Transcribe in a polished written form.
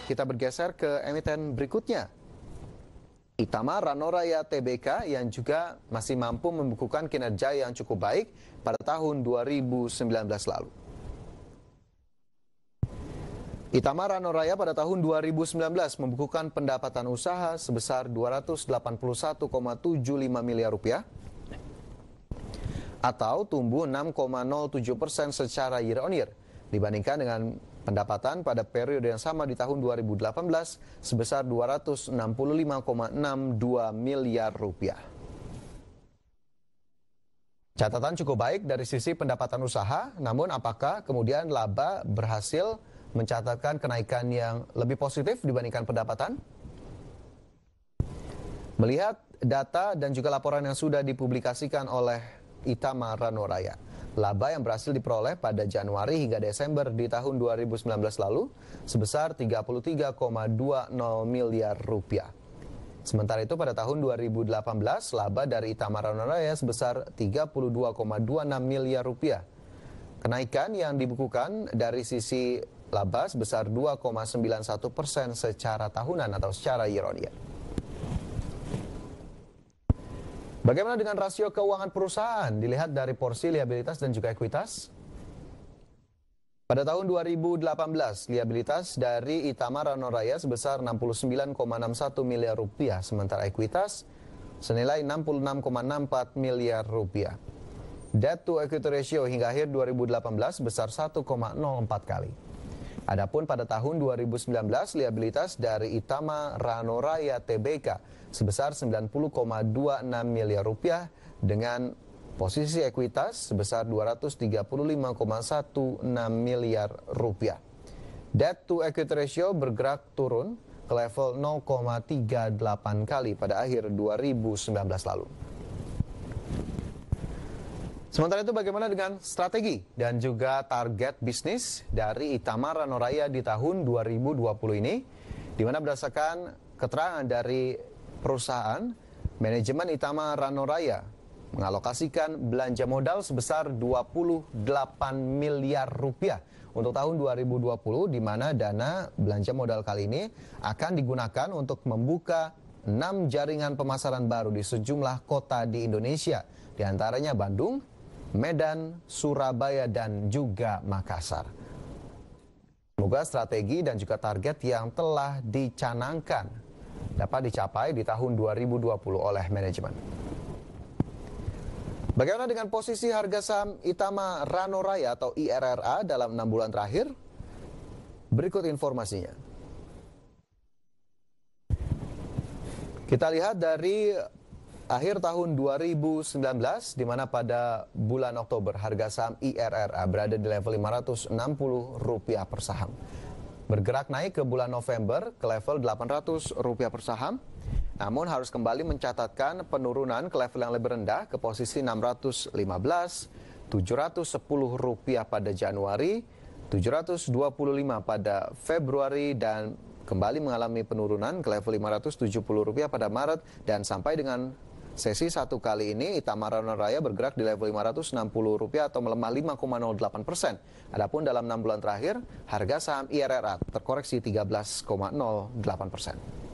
kita bergeser ke emiten berikutnya. Itama Ranoraya Tbk yang juga masih mampu membukukan kinerja yang cukup baik pada tahun 2019 lalu. Itama Ranoraya pada tahun 2019 membukukan pendapatan usaha sebesar 281,75 miliar rupiah atau tumbuh 6,07% secara year on year dibandingkan dengan pendapatan pada periode yang sama di tahun 2018 sebesar 265,62 miliar rupiah. Catatan cukup baik dari sisi pendapatan usaha, namun apakah kemudian laba berhasil mencatatkan kenaikan yang lebih positif dibandingkan pendapatan? Melihat data dan juga laporan yang sudah dipublikasikan oleh Itama Ranoraya, laba yang berhasil diperoleh pada Januari hingga Desember di tahun 2019 lalu sebesar 33,20 miliar rupiah. Sementara itu pada tahun 2018 laba dari Itama Ranoraya sebesar 32,26 miliar rupiah. Kenaikan yang dibukukan dari sisi laba sebesar 2,91% secara tahunan atau secara year on year. Bagaimana dengan rasio keuangan perusahaan dilihat dari porsi liabilitas dan juga ekuitas? Pada tahun 2018, liabilitas dari Itama Ranoraya sebesar 69,61 miliar rupiah, sementara ekuitas senilai 66,64 miliar rupiah. Debt to equity ratio hingga akhir 2018 sebesar 1,04 kali. Adapun pada tahun 2019, liabilitas dari Itama Ranoraya Tbk sebesar 90,26 miliar rupiah dengan posisi ekuitas sebesar 235,16 miliar rupiah. Debt to equity ratio bergerak turun ke level 0,38 kali pada akhir 2019 lalu. Sementara itu bagaimana dengan strategi dan juga target bisnis dari Itama Ranoraya di tahun 2020 ini, di mana berdasarkan keterangan dari perusahaan, manajemen Itama Ranoraya mengalokasikan belanja modal sebesar 28 miliar rupiah untuk tahun 2020, di mana dana belanja modal kali ini akan digunakan untuk membuka 6 jaringan pemasaran baru di sejumlah kota di Indonesia, di antaranya Bandung, Medan, Surabaya, dan juga Makassar. Semoga strategi dan juga target yang telah dicanangkan dapat dicapai di tahun 2020 oleh manajemen. Bagaimana dengan posisi harga saham Itama Ranoraya atau IRRA dalam 6 bulan terakhir? Berikut informasinya. Kita lihat dari akhir tahun 2019, di mana pada bulan Oktober harga saham IRRA berada di level Rp560 per saham. Bergerak naik ke bulan November ke level Rp800 per saham, namun harus kembali mencatatkan penurunan ke level yang lebih rendah ke posisi 615, Rp710 pada Januari, Rp725 pada Februari, dan kembali mengalami penurunan ke level Rp570 pada Maret, dan sampai dengan sesi 1 kali ini Itama Ranoraya bergerak di level Rp560 atau melemah 5,08%. Adapun dalam 6 bulan terakhir harga saham IRRA terkoreksi 13,08%.